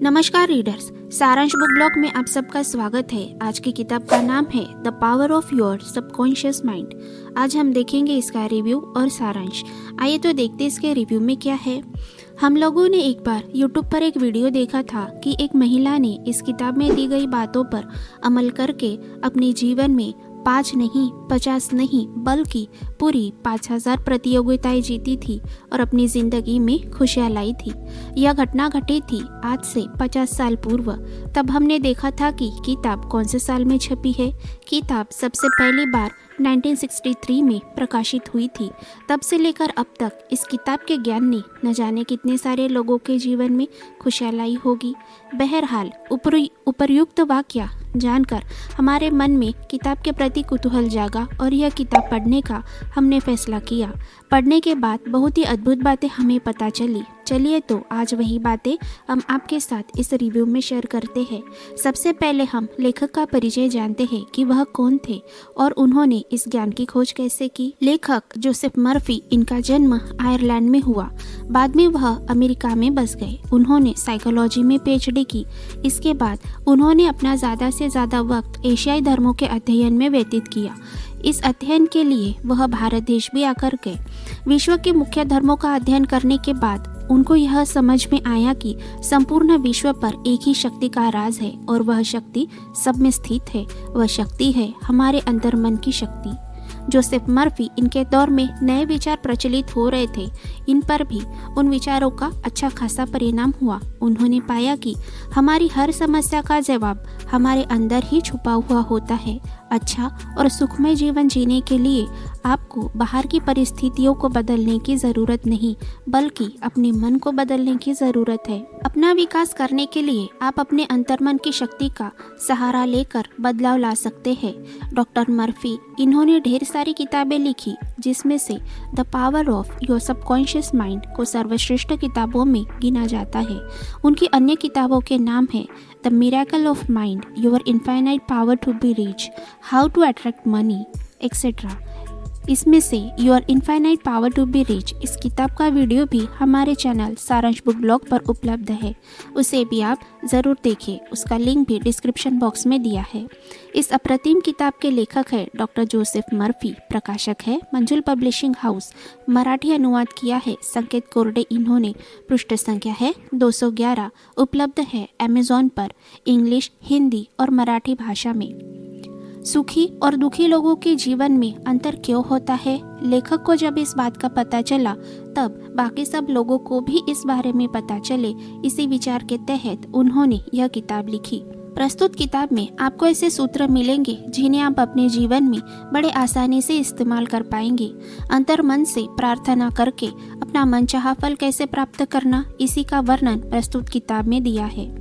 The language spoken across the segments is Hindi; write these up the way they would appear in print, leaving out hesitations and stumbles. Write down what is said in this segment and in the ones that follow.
नमस्कार रीडर्स, सारांश बुक ब्लॉग में आप सबका स्वागत है। आज की किताब का नाम है the power of your subconscious mind. आज हम देखेंगे इसका रिव्यू और सारांश। आइए तो देखते इसके रिव्यू में क्या है। हम लोगों ने एक बार YouTube पर एक वीडियो देखा था कि एक महिला ने इस किताब में दी गई बातों पर अमल करके अपने जीवन में 5 नहीं 50 नहीं बल्कि पूरी 5000 प्रतियोगिताएं जीती थी और अपनी जिंदगी में खुशियां लाई थी। यह घटना घटी थी आज से 50 साल पूर्व। तब हमने देखा था कि किताब कौन से साल में छपी है। किताब सबसे पहली बार 1963 में प्रकाशित हुई थी। तब से लेकर अब तक इस किताब के ज्ञान ने न जाने कितने सारे लोगों के जीवन में खुशियां लाई होगी। बहरहाल उपर्युक्त वाक्य जानकर हमारे मन में किताब के प्रति कुतूहल जागा और यह किताब पढ़ने का हमने फैसला किया। पढ़ने के बाद बहुत ही अद्भुत बातें हमें पता चली। चलिए तो आज वही बातें हम आपके साथ इस रिव्यू में शेयर करते हैं। सबसे पहले हम लेखक का परिचय जानते हैं कि वह कौन थे और उन्होंने इस ज्ञान की खोज कैसे की। लेखक जोसेफ मर्फी, इनका जन्म आयरलैंड में हुआ। बाद में वह अमेरिका में बस गए। उन्होंने साइकोलॉजी में PhD की। इसके बाद उन्होंने अपना ज़्यादा से ज़्यादा वक्त एशियाई धर्मों के अध्ययन में व्यतीत किया। इस अध्ययन के लिए वह भारत देश भी आकर गए। विश्व के मुख्य धर्मों का अध्ययन करने के बाद उनको यह समझ में आया कि संपूर्ण विश्व पर एक ही शक्ति का राज है और वह शक्ति सब में स्थित है। वह शक्ति है हमारे अंतर्मन की शक्ति। जोसेफ मर्फी, इनके दौर में नए विचार प्रचलित हो रहे थे। इन पर भी उन विचारों का अच्छा खासा परिणाम हुआ। उन्होंने पाया कि हमारी हर समस्या का जवाब हमारे अंदर ही छुपा हुआ होता है। अच्छा और सुखमय जीवन जीने के लिए आपको बाहर की परिस्थितियों को बदलने की ज़रूरत नहीं, बल्कि अपने मन को बदलने की ज़रूरत है। अपना विकास करने के लिए आप अपने अंतर्मन की शक्ति का सहारा लेकर बदलाव ला सकते हैं। डॉक्टर मर्फी, इन्होंने ढेर सारी किताबें लिखी, जिसमें से the power of your subconscious mind को सर्वश्रेष्ठ किताबों में गिना जाता है। उनकी अन्य किताबों के नाम है the miracle of mind, your infinite power to be rich, how to attract money, etcetera. इसमें से your infinite power to be rich, इस किताब का वीडियो भी हमारे चैनल सारांश बुक ब्लॉग पर उपलब्ध है। उसे भी आप ज़रूर देखिए। उसका लिंक भी डिस्क्रिप्शन बॉक्स में दिया है। इस अप्रतिम किताब के लेखक है डॉक्टर जोसेफ मर्फी। प्रकाशक है मंजुल पब्लिशिंग हाउस। मराठी अनुवाद किया है संकेत कोरडे इन्होंने। पृष्ठ संख्या है 211। उपलब्ध है अमेज़ॉन पर इंग्लिश, हिंदी और मराठी भाषा में। सुखी और दुखी लोगों के जीवन में अंतर क्यों होता है? लेखक को जब इस बात का पता चला, तब बाकी सब लोगों को भी इस बारे में पता चले। इसी विचार के तहत उन्होंने यह किताब लिखी। प्रस्तुत किताब में आपको ऐसे सूत्र मिलेंगे जिन्हें आप अपने जीवन में बड़े आसानी से इस्तेमाल कर पाएंगे। अंतर्मन से प्रार्थना करके अपना मनचाहा फल कैसे प्राप्त करना, इसी का वर्णन प्रस्तुत किताब में दिया है।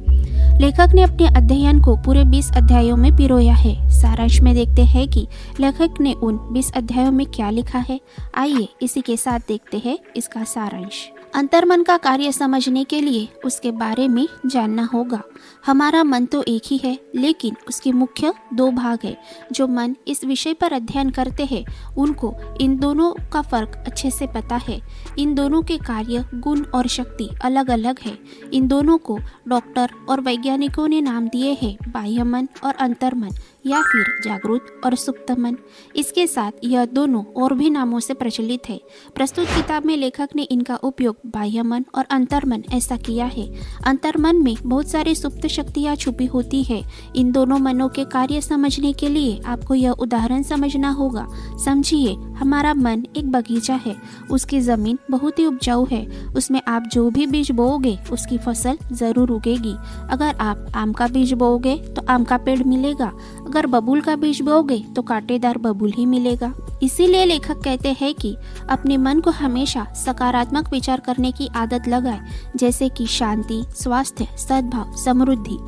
लेखक ने अपने अध्ययन को पूरे 20 अध्यायों में पिरोया है। सारांश में देखते हैं कि लेखक ने उन 20 अध्यायों में क्या लिखा है। आइए इसी के साथ देखते हैं इसका सारांश। अंतर्मन का कार्य समझने के लिए उसके बारे में जानना होगा। हमारा मन तो एक ही है, लेकिन उसके मुख्य 2 भाग हैं। जो मन इस विषय पर अध्ययन करते हैं, उनको इन दोनों का फर्क अच्छे से पता है। इन दोनों के कार्य, गुण और शक्ति अलग अलग है। इन दोनों को डॉक्टर और वैज्ञानिकों ने नाम दिए हैं बाह्य मन और अंतर्मन, या फिर जागृत और सुप्त मन। इसके साथ यह दोनों और भी नामों से प्रचलित है। प्रस्तुत किताब में लेखक ने इनका उपयोग बाह्य मन और अंतर्मन ऐसा किया है। अंतर्मन में बहुत सारी सुप्त शक्तियाँ छुपी होती है। इन दोनों मनों के कार्य समझने के लिए आपको यह उदाहरण समझना होगा। समझिए, हमारा मन एक बगीचा है। उसकी ज़मीन बहुत ही उपजाऊ है। उसमें आप जो भी बीज बोओगे उसकी फसल ज़रूर उगेगी। अगर आप आम का बीज बोओगे तो आम का पेड़ मिलेगा। अगर बबूल का बीज बोओगे तो कांटेदार बबूल ही मिलेगा। इसीलिए लेखक कहते हैं कि अपने मन को हमेशा सकारात्मक विचार करने की आदत लगाएं, जैसे कि शांति, स्वास्थ्य, सद्भाव, समृद्धि।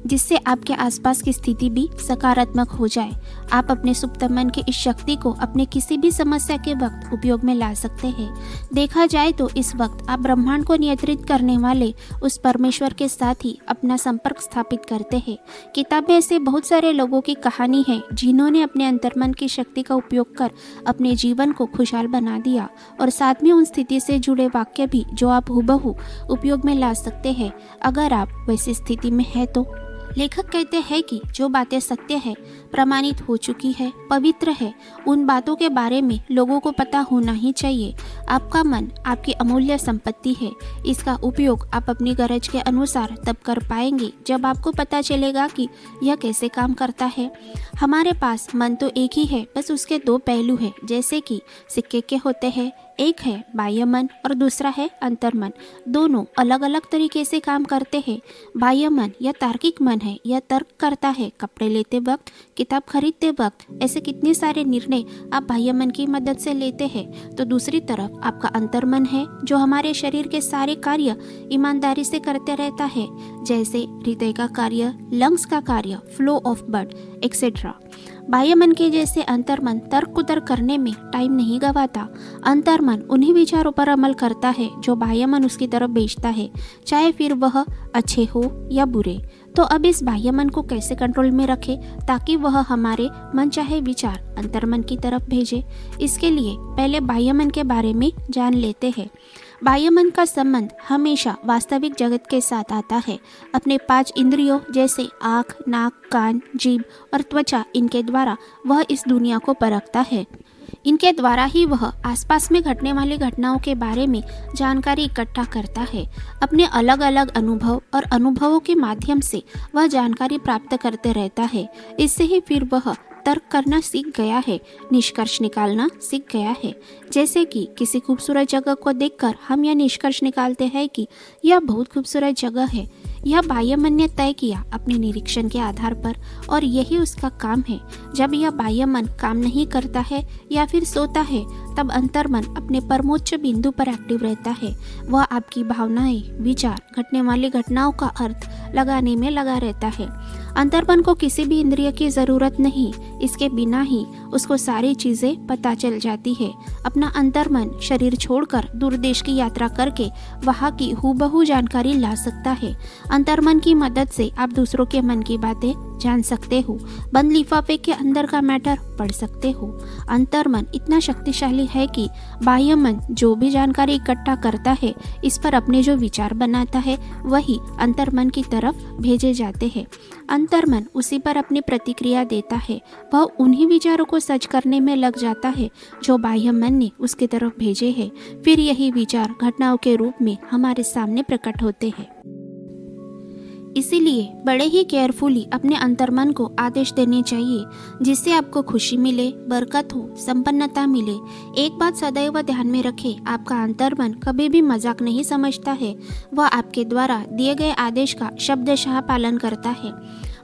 जिससे आपके आसपास की स्थिति भी सकारात्मक हो जाए। आप अपने सुप्त मन की इस शक्ति को अपने किसी भी समस्या के वक्त उपयोग में ला सकते हैं। देखा जाए तो इस वक्त आप ब्रह्मांड को नियंत्रित करने वाले उस परमेश्वर के साथ ही अपना संपर्क स्थापित करते हैं। किताब में ऐसे बहुत सारे लोगों की कहानी है जिन्होंने अपने अंतर्मन की शक्ति का उपयोग कर अपने जीवन को खुशहाल बना दिया, और साथ में उन स्थिति से जुड़े वाक्य भी जो आप हूबहू उपयोग में ला सकते हैं अगर आप वैसी स्थिति में है तो। लेखक कहते हैं कि जो बातें सत्य है, प्रमाणित हो चुकी है, पवित्र है, उन बातों के बारे में लोगों को पता होना ही चाहिए। आपका मन आपकी अमूल्य संपत्ति है। इसका उपयोग आप अपनी गरज के अनुसार तब कर पाएंगे जब आपको पता चलेगा कि यह कैसे काम करता है। हमारे पास मन तो एक ही है, बस उसके दो पहलू हैं, जैसे कि सिक्के के होते हैं। एक है बाह्य मन और दूसरा है अंतर्मन। दोनों अलग अलग तरीके से काम करते हैं। बाह्य मन यह तार्किक मन है, यह तर्क करता है। कपड़े लेते वक्त, किताब खरीदते वक्त, ऐसे कितने सारे निर्णय आप बाह्य मन की मदद से लेते हैं। तो दूसरी तरफ आपका अंतर्मन है जो हमारे शरीर के सारे कार्य ईमानदारी से करते रहता है, जैसे हृदय का कार्य, लंग्स का कार्य, फ्लो ऑफ ब्लड एक्सेट्रा। बाह्य मन के जैसे अंतर्मन तर्क कुतर्क करने में टाइम नहीं गवाता। अंतर्मन उन्हीं विचारों पर अमल करता है जो बाह्य मन उसकी तरफ भेजता है, चाहे फिर वह अच्छे हो या बुरे। तो अब इस बाह्य मन को कैसे कंट्रोल में रखें ताकि वह हमारे मनचाहे विचार अंतर्मन की तरफ भेजे। इसके लिए पहले बाह्य मन के बारे में जान लेते हैं। बाह्य मन का संबंध हमेशा वास्तविक जगत के साथ आता है। अपने 5 इंद्रियों जैसे आँख, नाक, कान, जीभ और त्वचा, इनके द्वारा वह इस दुनिया को परखता है। इनके द्वारा ही वह आसपास में घटने वाली घटनाओं के बारे में जानकारी इकट्ठा करता है। अपने अलग अलग अनुभव और अनुभवों के माध्यम से वह जानकारी प्राप्त करते रहता है। इससे ही फिर वह तर्क करना सीख गया है, निष्कर्ष निकालना सीख गया है। जैसे कि किसी खूबसूरत जगह को देखकर हम यह निष्कर्ष निकालते हैं कि यह बहुत खूबसूरत जगह है। यह बाह्य मन ने तय किया अपने निरीक्षण के आधार पर, और यही उसका काम है। जब यह बाह्य मन काम नहीं करता है या फिर सोता है, तब अंतर्मन अपने परमोच्च बिंदु पर एक्टिव रहता है। वह आपकी भावनाएं, विचार, घटने वाली घटनाओं का अर्थ लगाने में लगा रहता है। अंतर्मन को किसी भी इंद्रिय की जरूरत नहीं, इसके बिना ही उसको सारी चीजें पता चल जाती है। अपना अंतर्मन शरीर छोड़कर दूर देश की यात्रा करके वहाँ की हूबहू जानकारी ला सकता है। अंतर्मन की मदद से आप दूसरों के मन की बातें जान सकते हो, बंद लिफाफे के अंदर का मैटर पढ़ सकते हो। अंतर्मन इतना शक्तिशाली है कि बाह्य मन जो भी जानकारी इकट्ठा करता है, इस पर अपने जो विचार बनाता है, वही अंतर्मन की तरफ भेजे जाते हैं। अंतर्मन उसी पर अपनी प्रतिक्रिया देता है। वह उन्हीं विचारों को सच करने में लग जाता है जो बाह्य मन ने उसकी तरफ भेजे हैं। फिर यही विचार घटनाओं के रूप में हमारे सामने प्रकट होते हैं। इसीलिए बड़े ही केयरफुली अपने अंतर्मन को आदेश देने चाहिए, जिससे आपको खुशी मिले, बरकत हो, संपन्नता मिले। एक बात सदैव ध्यान में रखें, आपका अंतर्मन कभी भी मजाक नहीं समझता है। वह आपके द्वारा दिए गए आदेश का शब्दशः पालन करता है।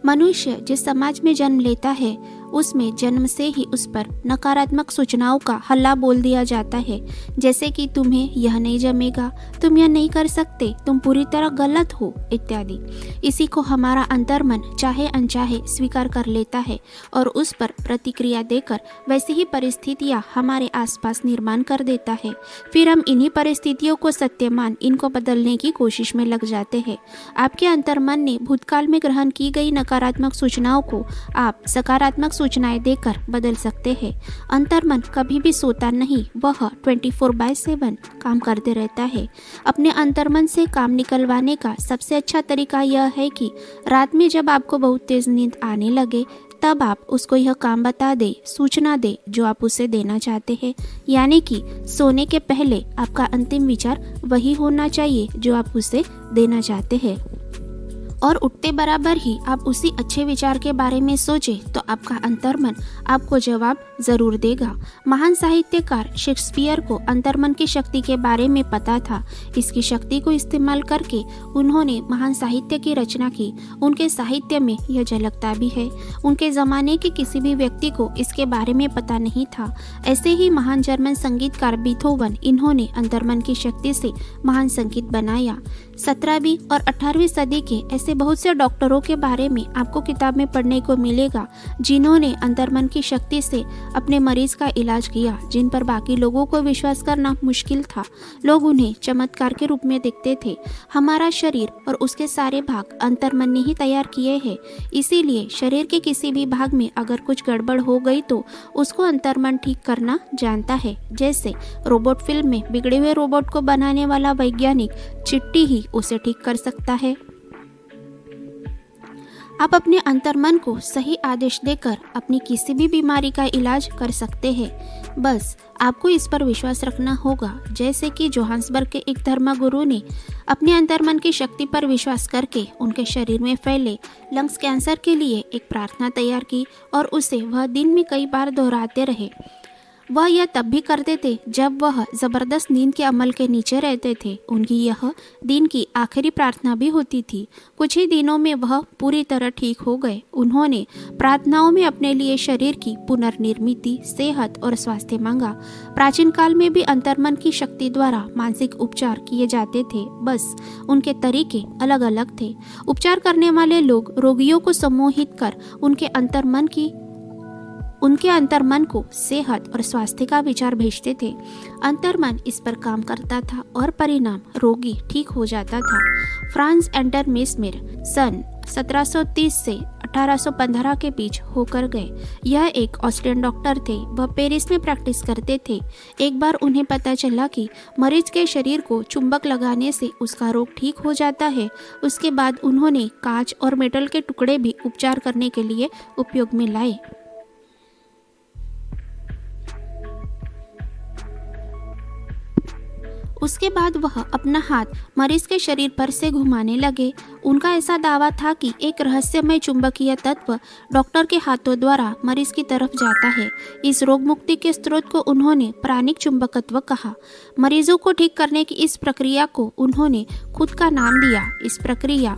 मनुष्य जिस समाज में जन्म लेता है, उसमें जन्म से ही उस पर नकारात्मक सूचनाओं का हल्ला बोल दिया जाता है, जैसे कि तुम्हें यह नहीं जमेगा, तुम यह नहीं कर सकते, तुम पूरी तरह गलत हो इत्यादि। इसी को हमारा अंतर्मन चाहे अनचाहे स्वीकार कर लेता है और उस पर प्रतिक्रिया देकर वैसी ही परिस्थितियां हमारे आसपास निर्माण कर देता है। फिर हम इन्हीं परिस्थितियों को सत्य मान इनको बदलने की कोशिश में लग जाते हैं। आपके अंतर्मन ने भूतकाल में ग्रहण की गई नकारात्मक सूचनाओं को आप सकारात्मक सूचनाएं देकर बदल सकते हैं। अंतर्मन कभी भी सोता नहीं, वह 24/7 काम करते रहता है। अपने अंतर्मन से काम निकलवाने का सबसे अच्छा तरीका यह है कि रात में जब आपको बहुत तेज नींद आने लगे, तब आप उसको यह काम बता दे, सूचना दे जो आप उसे देना चाहते हैं। यानी कि सोने के पहले आपका अंतिम विचार वही होना चाहिए जो आप उसे देना चाहते हैं, और उठते बराबर ही आप उसी अच्छे विचार के बारे में सोचें तो आपका अंतर्मन आपको जवाब जरूर देगा। महान साहित्यकार शेक्सपियर को अंतर्मन की शक्ति के बारे में पता था। इसकी शक्ति को इस्तेमाल करके उन्होंने महान साहित्य की रचना की। उनके साहित्य में यह झलकता भी है। उनके ज़माने के किसी भी व्यक्ति को इसके बारे में पता नहीं था। ऐसे ही महान जर्मन संगीतकार बीथोवन, इन्होंने अंतर्मन की शक्ति से महान संगीत बनाया। 17वीं और 18वीं सदी के ऐसे बहुत से डॉक्टरों के बारे में आपको किताब में पढ़ने को मिलेगा जिन्होंने अंतर्मन की शक्ति से अपने मरीज का इलाज किया, जिन पर बाकी लोगों को विश्वास करना मुश्किल था। लोग उन्हें चमत्कार के रूप में देखते थे। हमारा शरीर और उसके सारे भाग अंतर्मन ने ही तैयार किए हैं, इसीलिए शरीर के किसी भी भाग में अगर कुछ गड़बड़ हो गई तो उसको अंतर्मन ठीक करना जानता है। जैसे रोबोट फिल्म में बिगड़े हुए रोबोट को बनाने वाला वैज्ञानिक चिट्टी ही उसे ठीक कर सकता है। आप अपने अंतर्मन को सही आदेश देकर अपनी किसी भी बीमारी का इलाज कर सकते हैं। बस आपको इस पर विश्वास रखना होगा। जैसे कि जोहान्सबर्ग के एक धर्मगुरु ने अपने अंतर्मन की शक्ति पर विश्वास करके उनके शरीर में फैले लंग्स कैंसर के लिए एक प्रार्थना तैयार की और उसे वह दिन में कई बार दोहराते रहे। वह यह तब भी करते थे जब वह जबरदस्त नींद के अमल के नीचे रहते थे। उनकी यह दिन की आखिरी प्रार्थना भी होती थी। कुछ ही दिनों में वह पूरी तरह ठीक हो गए। उन्होंने प्रार्थनाओं में अपने लिए शरीर की पुनर्निर्मित, सेहत और स्वास्थ्य मांगा। प्राचीन काल में भी अंतर्मन की शक्ति द्वारा मानसिक उपचार किए जाते थे, बस उनके तरीके अलग अलग थे। उपचार करने वाले लोग रोगियों को सम्मोहित कर उनके अंतर्मन को सेहत और स्वास्थ्य का विचार भेजते थे। अंतर्मन इस पर काम करता था और परिणाम रोगी ठीक हो जाता था। फ्रांस एंटर मेस्मेर सन 1730 से 1815 के बीच होकर गए। यह एक ऑस्ट्रियन डॉक्टर थे। वह पेरिस में प्रैक्टिस करते थे। एक बार उन्हें पता चला कि मरीज के शरीर को चुंबक लगाने से उसका रोग ठीक हो जाता है। उसके बाद उन्होंने कांच और मेटल के टुकड़े भी उपचार करने के लिए उपयोग में लाए। उसके बाद वह अपना हाथ मरीज के शरीर पर से घुमाने लगे। उनका ऐसा दावा था कि एक रहस्यमय चुंबकीय तत्व डॉक्टर के हाथों द्वारा मरीज की तरफ जाता है। इस रोग मुक्ति के स्रोत को उन्होंने प्राणिक चुंबकत्व कहा। मरीजों को ठीक करने की इस प्रक्रिया को उन्होंने खुद का नाम दिया।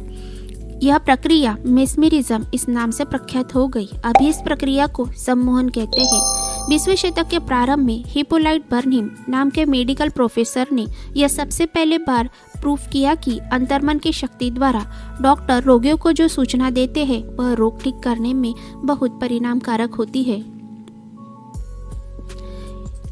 यह प्रक्रिया मेस्मेरिज्म इस नाम से प्रख्यात हो गई। अभी इस प्रक्रिया को सम्मोहन कहते हैं। 20वें शतक के प्रारंभ में हिप्पोलाइट बर्नहीम नाम के मेडिकल प्रोफेसर ने यह सबसे पहले बार प्रूफ किया कि अंतर्मन की शक्ति द्वारा डॉक्टर रोगियों को जो सूचना देते हैं वह रोग ठीक करने में बहुत परिणामकारक होती है।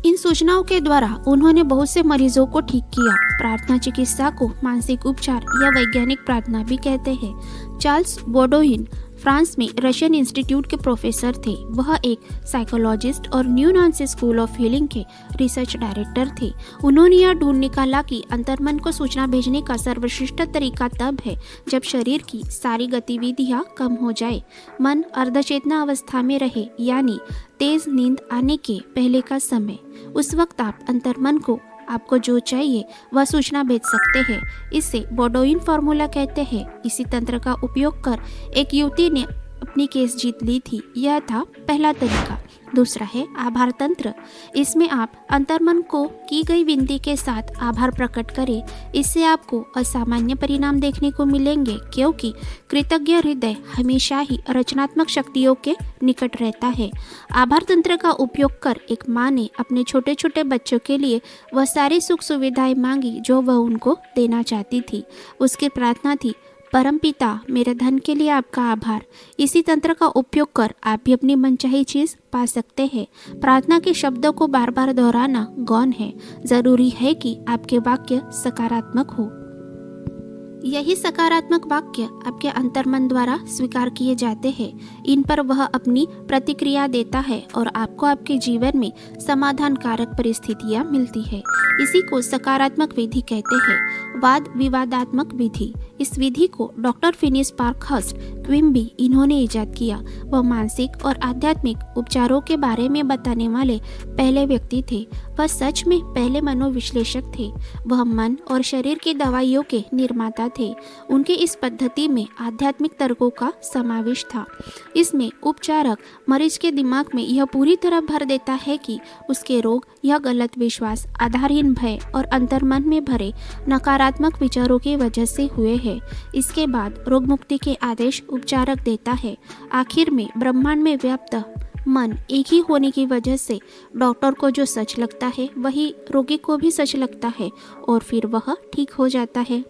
इन सूचनाओं के द्वारा उन्होंने बहुत से मरीजों को ठीक किया। प्रार्थना चिकित्सा को मानसिक उपचार या वैज्ञानिक प्रार्थना भी कहते हैं। चार्ल्स बोडोइन फ्रांस में रशियन इंस्टीट्यूट के प्रोफेसर थे। वह एक साइकोलॉजिस्ट और न्यू नांसी स्कूल ऑफ हीलिंग के रिसर्च डायरेक्टर थे। उन्होंने यह ढूंढ निकाला कि अंतर्मन को सूचना भेजने का सर्वश्रेष्ठ तरीका तब है जब शरीर की सारी गतिविधियां कम हो जाए, मन अर्धचेतना अवस्था में रहे, यानी तेज नींद आने के पहले का समय। उस वक्त आप अंतर्मन को आपको जो चाहिए वह सूचना भेज सकते हैं। इसे बोडोइन फार्मूला कहते हैं। इसी तंत्र का उपयोग कर एक युवती ने अपनी केस जीत ली थी। यह था पहला तरीका। दूसरा है आभार तंत्र। इसमें आप अंतर्मन को की गई विनती के साथ आभार प्रकट करें। इससे आपको असामान्य परिणाम देखने को मिलेंगे, क्योंकि कृतज्ञ हृदय हमेशा ही रचनात्मक शक्तियों के निकट रहता है। आभार तंत्र का उपयोग कर एक माँ ने अपने छोटे छोटे बच्चों के लिए वह सारी सुख सुविधाएं मांगी जो वह उनको देना चाहती थी। उसकी प्रार्थना थी, परमपिता, मेरे धन के लिए आपका आभार। इसी तंत्र का उपयोग कर आप भी अपनी मनचाही चीज पा सकते हैं। प्रार्थना के शब्दों को बार बार दोहराना गौण है। जरूरी है कि आपके वाक्य सकारात्मक हो। यही सकारात्मक वाक्य आपके अंतर्मन द्वारा स्वीकार किए जाते हैं। इन पर वह अपनी प्रतिक्रिया देता है और आपको आपके जीवन में समाधानकारक परिस्थितियां मिलती है। इसी को सकारात्मक विधि कहते हैं। वाद विवादात्मक विधि। इस विधि को डॉक्टर फिनिस पार्कहर्स्ट क्विम्बी इन्होंने इजाद किया। वह मानसिक और आध्यात्मिक उपचारों के बारे में बताने वाले पहले व्यक्ति थे। वह सच में पहले मनोविश्लेषक थे। वह मन और शरीर की दवाइयों के निर्माता थे। उनके इस पद्धति में आध्यात्मिक तर्कों का समावेश था। इसमें उपचारक मरीज के दिमाग में यह पूरी तरह भर देता है कि उसके रोग यह गलत विश्वास, आधारहीन भय और अंतर्मन में भरे नकारात्मक विचारों की वजह से हुए हैं। इसके बाद रोग मुक्ति के आदेश उपचारक देता है। आखिर में ब्रह्मांड में व्याप्त मन एक ही होने की वजह से डॉक्टर को जो सच लगता है वही रोगी को भी सच लगता है और फिर वह ठीक हो जाता है।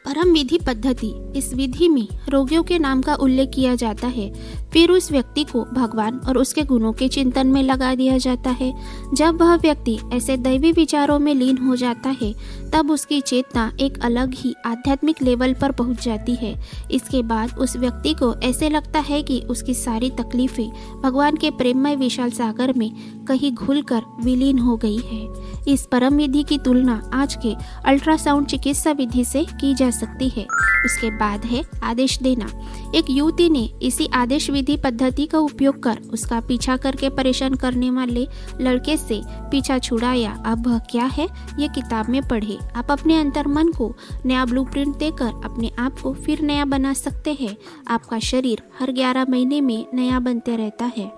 परम विधि पद्धति, इस विधि में रोगियों के नाम का उल्लेख किया जाता है। फिर उस व्यक्ति को भगवान और उसके गुणों के चिंतन में लगा दिया जाता है। जब वह व्यक्ति ऐसे दैवी विचारों में लीन हो जाता है तब उसकी चेतना एक अलग ही आध्यात्मिक लेवल पर पहुंच जाती है। इसके बाद उस व्यक्ति को ऐसे लगता है कि उसकी सारी तकलीफें भगवान के प्रेममय विशाल सागर में कहीं घुलकर विलीन हो गई है। इस परम विधि की तुलना आज के अल्ट्रासाउंड चिकित्सा विधि से की जा सकती है। उसके बाद है आदेश देना। एक युवती ने इसी आदेश विधि पद्धति का उपयोग कर उसका पीछा करके परेशान करने वाले लड़के से पीछा छुड़ाया। अब वह क्या है, ये किताब में पढ़े। आप अपने अंतर्मन को नया ब्लूप्रिंट देकर अपने आप को फिर नया बना सकते हैं। आपका शरीर हर 11 महीने में नया बनते रहता है।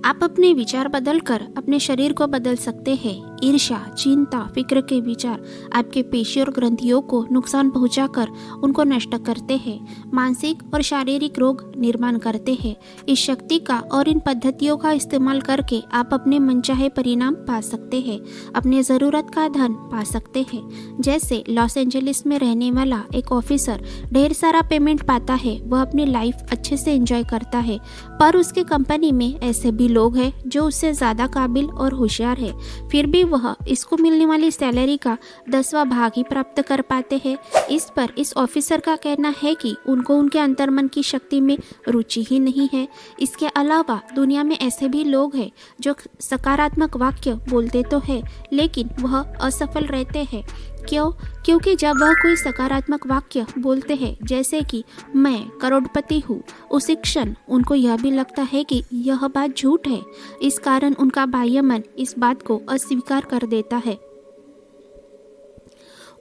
आप अपने विचार बदलकर अपने शरीर को बदल सकते हैं। ईर्ष्या, चिंता, फिक्र के विचार आपके पेशी और ग्रंथियों को नुकसान पहुंचाकर उनको नष्ट करते हैं, मानसिक और शारीरिक रोग निर्माण करते हैं। इस शक्ति का और इन पद्धतियों का इस्तेमाल करके आप अपने मनचाहे परिणाम पा सकते हैं, अपने ज़रूरत का धन पा सकते हैं। जैसे लॉस एंजलिस में रहने वाला एक ऑफिसर ढेर सारा पेमेंट पाता है, वह अपनी लाइफ अच्छे से एंजॉय करता है, पर उसके कंपनी में ऐसे भी लोग हैं जो उससे ज़्यादा काबिल और होशियार है, फिर भी वह इसको मिलने वाली सैलरी का 10वां भाग ही प्राप्त कर पाते हैं। इस पर इस ऑफिसर का कहना है कि उनको उनके अंतर्मन की शक्ति में रुचि ही नहीं है। इसके अलावा दुनिया में ऐसे भी लोग हैं जो सकारात्मक वाक्य बोलते तो है लेकिन वह असफल रहते हैं। क्यों? क्योंकि जब वह कोई सकारात्मक वाक्य बोलते हैं जैसे कि मैं करोड़पति हूँ, उसी क्षण उनको यह भी लगता है कि यह बात झूठ है। इस कारण उनका बाह्य मन इस बात को अस्वीकार कर देता है।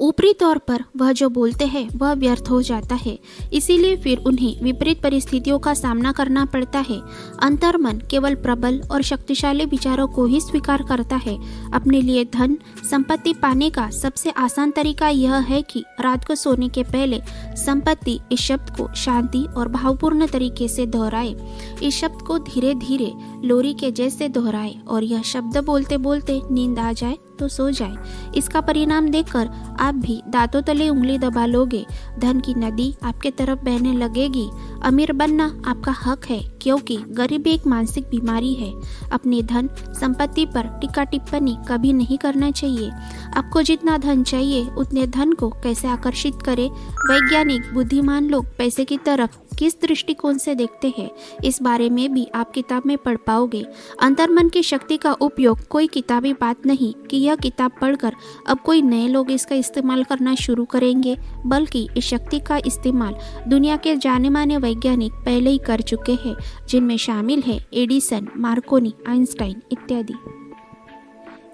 ऊपरी तौर पर वह जो बोलते हैं वह व्यर्थ हो जाता है, इसीलिए फिर उन्हें विपरीत परिस्थितियों का सामना करना पड़ता है। अंतर्मन केवल प्रबल और शक्तिशाली विचारों को ही स्वीकार करता है। अपने लिए धन संपत्ति पाने का सबसे आसान तरीका यह है कि रात को सोने के पहले संपत्ति इस शब्द को शांति और भावपूर्ण तरीके से दोहराए। इस शब्द को धीरे धीरे लोरी के जैसे दोहराए और यह शब्द बोलते बोलते नींद आ जाए तो सो जाए। इसका परिणाम देखकर आप भी दांतों तले उंगली दबा लोगे। धन की नदी आपके तरफ बहने लगेगी। अमीर बनना आपका हक है क्योंकि गरीबी एक मानसिक बीमारी है। अपने धन संपत्ति पर टीका टिप्पणी कभी नहीं करना चाहिए। आपको जितना धन चाहिए उतने धन को कैसे आकर्षित करें, वैज्ञानिक बुद्धिमान लोग पैसे की तरफ किस दृष्टिकोण से देखते हैं, इस बारे में भी आप किताब में पढ़ पाओगे। अंतर्मन की शक्ति का उपयोग कोई किताबी बात नहीं कि यह किताब पढ़कर अब कोई नए लोग इसका इस्तेमाल करना शुरू करेंगे, बल्कि इस शक्ति का इस्तेमाल दुनिया के जाने माने वैज्ञानिक पहले ही कर चुके हैं, जिनमें शामिल है एडिसन, मार्कोनी, आइंस्टाइन इत्यादि।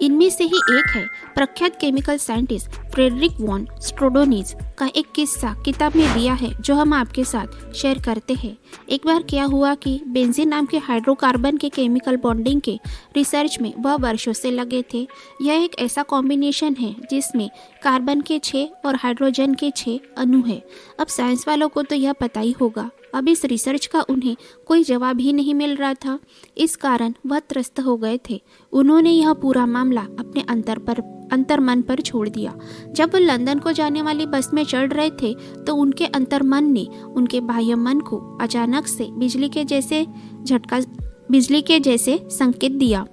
इनमें से ही एक है प्रख्यात केमिकल साइंटिस्ट फ्रेडरिक वॉन स्ट्रोडोनिज का एक किस्सा किताब में दिया है जो हम आपके साथ शेयर करते हैं। एक बार क्या हुआ कि बेंजीन नाम के हाइड्रोकार्बन के केमिकल बॉन्डिंग के रिसर्च में वह वर्षों से लगे थे। यह एक ऐसा कॉम्बिनेशन है जिसमें कार्बन के 6 और हाइड्रोजन के 6 अणु है। अब साइंस वालों को तो यह पता ही होगा। अब इस रिसर्च का उन्हें कोई जवाब ही नहीं मिल रहा था, इस कारण वह त्रस्त हो गए थे। उन्होंने यह पूरा मामला अपने अंतर्मन पर छोड़ दिया। जब वह लंदन को जाने वाली बस में चढ़ रहे थे तो उनके अंतर्मन ने उनके बाह्य मन को अचानक से बिजली के जैसे संकेत दिया।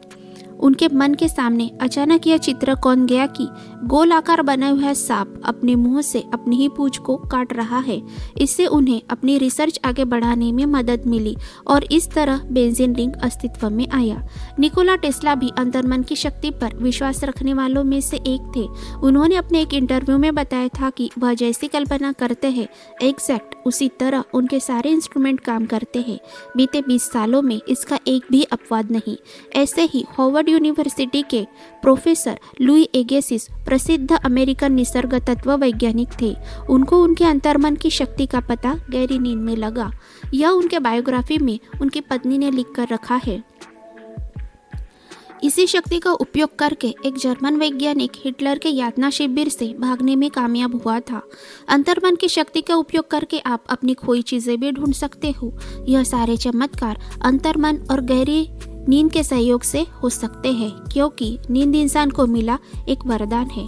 उनके मन के सामने अचानक यह चित्र कौन गया कि गोल आकार बना हुआ सांप अपने मुंह से अपनी ही पूंछ को काट रहा है। इससे उन्हें अपनी रिसर्च आगे बढ़ाने में मदद मिली और इस तरह बेंजीन रिंग अस्तित्व में आया। निकोला टेस्ला भी अंतर्मन की शक्ति पर विश्वास रखने वालों में से एक थे। उन्होंने अपने एक इंटरव्यू में बताया था कि वह जैसी कल्पना करते हैं एग्जैक्ट उसी तरह उनके सारे इंस्ट्रूमेंट काम करते हैं। बीते 20 सालों में इसका एक भी अपवाद नहीं। ऐसे ही हार्वर्ड यूनिवर्सिटी के प्रोफेसर लुई एगेसिस प्रसिद्ध अमेरिकन निसर्ग तत्व वैज्ञानिक थे। उनको उनके अंतर्मन की शक्ति का पता गहरी नींद में लगा। यह उनके बायोग्राफी में उनकी पत्नी ने लिख कर रखा है। इसी शक्ति का उपयोग करके एक जर्मन वैज्ञानिक हिटलर के यातना शिविर से भागने में कामयाब हुआ था। अंतर्मन की शक्ति का उपयोग करके आप अपनी खोई चीजें भी ढूंढ सकते हो। यह सारे चमत्कार अंतर्मन और गहरी नींद के सहयोग से हो सकते हैं, क्योंकि नींद इंसान को मिला एक वरदान है।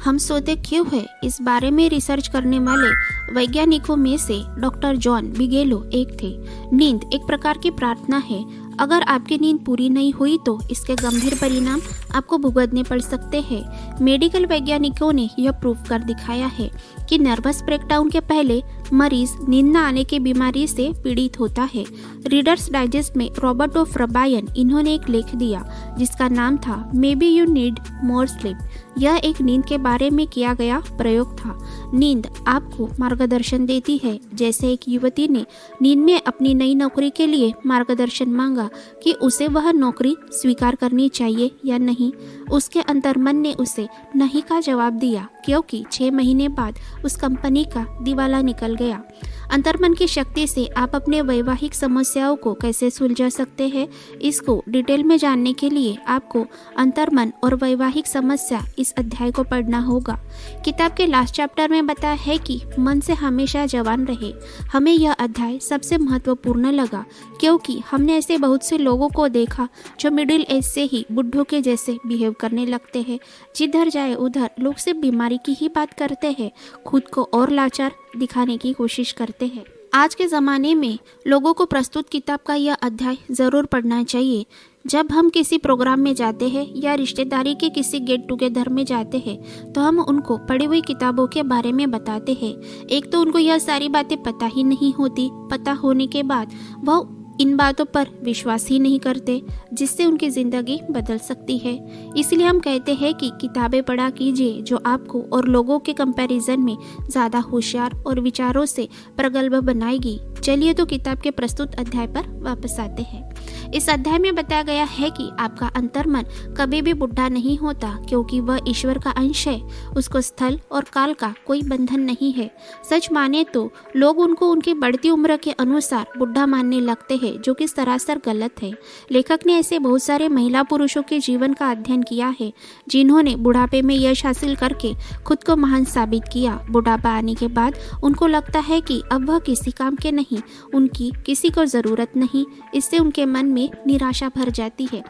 हम सोते क्यों हैं, इस बारे में रिसर्च करने वाले वैज्ञानिकों में से डॉक्टर जॉन बिगेलो एक थे। नींद एक प्रकार की प्रार्थना है। अगर आपकी नींद पूरी नहीं हुई तो इसके गंभीर परिणाम आपको भुगतने पड़ सकते हैं। मेडिकल वैज्ञानिकों ने यह प्रूव कर दिखाया है कि नर्वस ब्रेकडाउन के पहले मरीज नींद न आने की बीमारी से पीड़ित होता है। रीडर्स डाइजेस्ट में रॉबर्ट ऑफ रबायन इन्होंने एक लेख दिया जिसका नाम था may be you need more sleep. यह एक नींद के बारे में किया गया प्रयोग था। नींद आपको मार्गदर्शन देती है। जैसे एक युवती ने नींद में अपनी नई नौकरी के लिए मार्गदर्शन मांगा कि उसे वह नौकरी स्वीकार करनी चाहिए या नहीं। उसके अंतर्मन ने उसे नहीं का जवाब दिया क्योंकि 6 महीने बाद उस कंपनी का दिवाला निकल गया। अंतर्मन की शक्ति से आप अपने वैवाहिक समस्याओं को कैसे सुलझा सकते हैं, इसको डिटेल में जानने के लिए आपको अंतर्मन और वैवाहिक समस्या इस अध्याय को पढ़ना होगा। किताब के लास्ट चैप्टर में बताया है कि मन से हमेशा जवान रहे। हमें यह अध्याय सबसे महत्वपूर्ण लगा क्योंकि हमने ऐसे बहुत से लोगों को देखा जो मिडिल एज से ही बुढ़ों के जैसे बिहेव करने लगते हैं। जिधर जाए उधर लोग सिर्फ बीमारी की ही बात करते हैं, खुद को और लाचार दिखाने की कोशिश करते हैं। आज के ज़माने में लोगों को प्रस्तुत किताब का यह अध्याय ज़रूर पढ़ना चाहिए। जब हम किसी प्रोग्राम में जाते हैं या रिश्तेदारी के किसी गेट टुगेदर में जाते हैं तो हम उनको पढ़ी हुई किताबों के बारे में बताते हैं। एक तो उनको यह सारी बातें पता ही नहीं होती, पता होने के बाद वह इन बातों पर विश्वास ही नहीं करते जिससे उनकी ज़िंदगी बदल सकती है। इसलिए हम कहते हैं कि किताबें पढ़ा कीजिए जो आपको और लोगों के कंपैरिजन में ज़्यादा होशियार और विचारों से प्रगल्भ बनाएगी। चलिए तो किताब के प्रस्तुत अध्याय पर वापस आते हैं। इस अध्याय में बताया गया है कि आपका अंतर्मन कभी भी बुढ़ा नहीं होता क्योंकि वह ईश्वर का अंश है। उसको स्थल और काल का कोई बंधन नहीं है। सच माने तो लोग उनको उनकी बढ़ती उम्र के अनुसार बुढ़ा मानने लगते हैं जो कि सरासर गलत है। लेखक ने ऐसे बहुत सारे महिला पुरुषों के जीवन का अध्ययन किया है जिन्होंने बुढ़ापे में यश हासिल करके खुद को महान साबित किया। बुढ़ापा आने के बाद उनको लगता है कि अब वह किसी काम के नहीं, उनकी किसी को ज़रूरत नहीं। इससे उनके मन में निराशा भर जाती है।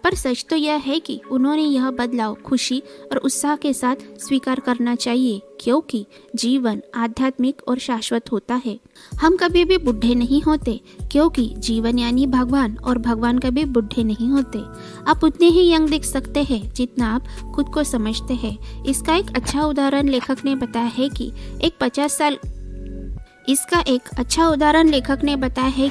पर सच तो यह है कि उन्होंने यह बदलाव खुशी और उत्साह के साथ स्वीकार करना चाहिए क्योंकि जीवन आध्यात्मिक और शाश्वत होता है। हम कभी भी बुढ़े नहीं होते क्योंकि जीवन यानी भगवान, और भगवान कभी बुढ़े नहीं होते। आप उतने ही यंग दिख सकते हैं जितना आप खुद को समझते हैं। इसका एक अच्छा उदाहरण लेखक ने बताया है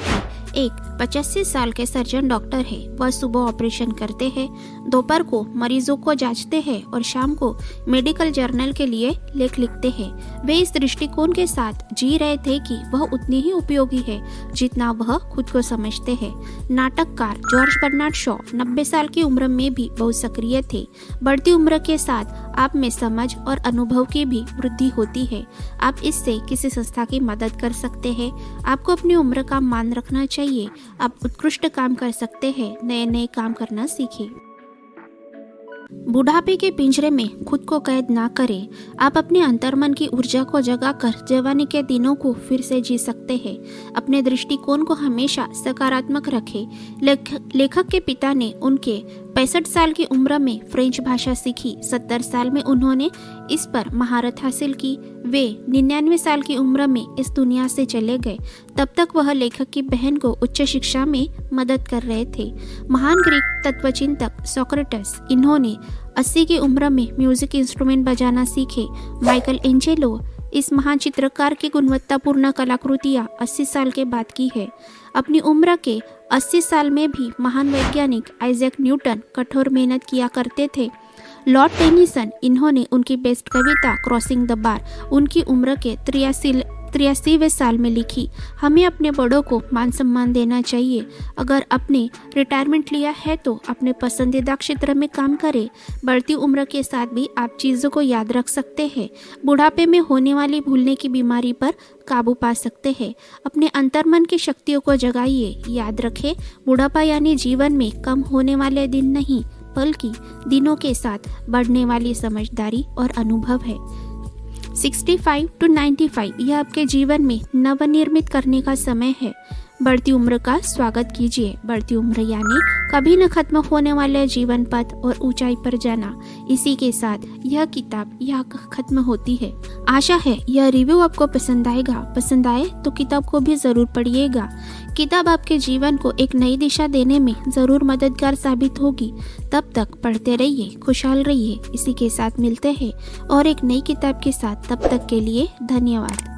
कि एक 85 साल के सर्जन डॉक्टर है। वह सुबह ऑपरेशन करते हैं, दोपहर को मरीजों को जांचते हैं और शाम को मेडिकल जर्नल के लिए लेख लिखते हैं। वे इस दृष्टिकोण के साथ जी रहे थे कि वह उतने ही उपयोगी है जितना वह खुद को समझते हैं। नाटककार जॉर्ज बर्नार्ड शॉ 90 साल की उम्र में भी बहुत सक्रिय थे। बढ़ती उम्र के साथ आप में समझ और अनुभव की भी वृद्धि होती है। आप इससे किसी संस्था की मदद कर सकते हैं। आपको अपनी उम्र का मान रखना चाहिए। आप उत्कृष्ट काम कर सकते हैं। नए नए काम करना सीखें। बुढ़ापे के पिंजरे में खुद को कैद ना करें। आप अपने अंतर्मन की ऊर्जा को जगाकर जवानी के दिनों को फिर से जी सकते हैं। अपने दृष्टिकोण को हमेशा सकारात्मक रखें। लेखक के पिता ने उनके 65 साल की उम्र में फ्रेंच भाषा सीखी। 70 साल में उन्होंने इस पर महारत हासिल की। वे 99 साल की उम्र में इस दुनिया से चले गए। तब तक वह लेखक की बहन को उच्च शिक्षा में मदद कर रहे थे। महान ग्रीक तत्वचिंतक सोक्रेटिस इन्होंने 80 की उम्र में म्यूजिक इंस्ट्रूमेंट बजाना सीखे। माइकल एंजेलो इस महान चित्रकार की गुणवत्तापूर्ण कलाकृतियाँ 80 साल के बाद की है। अपनी उम्र के 80 साल में भी महान वैज्ञानिक आइजैक न्यूटन कठोर मेहनत किया करते थे। लॉर्ड टेनिसन इन्होंने उनकी best Kavita crossing the bar उनकी उम्र के 83वें साल में लिखी। हमें अपने बड़ों को मान सम्मान देना चाहिए। अगर आपने रिटायरमेंट लिया है तो अपने पसंदीदा क्षेत्र में काम करें। बढ़ती उम्र के साथ भी आप चीज़ों को याद रख सकते हैं। बुढ़ापे में होने वाली भूलने की बीमारी पर काबू पा सकते हैं। अपने अंतर्मन की शक्तियों को जगाइए। याद रखें, बुढ़ापा यानी जीवन में कम होने वाले दिन नहीं बल्कि दिनों के साथ बढ़ने वाली समझदारी और अनुभव है। 65 to 95 यह आपके जीवन में नवनिर्मित करने का समय है। बढ़ती उम्र का स्वागत कीजिए। बढ़ती उम्र यानी कभी न खत्म होने वाले जीवन पथ और ऊंचाई पर जाना। इसी के साथ यह किताब यहाँ खत्म होती है। आशा है यह रिव्यू आपको पसंद आएगा। पसंद आए तो किताब को भी ज़रूर पढ़िएगा। किताब आपके जीवन को एक नई दिशा देने में ज़रूर मददगार साबित होगी। तब तक पढ़ते रहिए, खुशहाल रहिए। इसी के साथ मिलते हैं और एक नई किताब के साथ। तब तक के लिए धन्यवाद।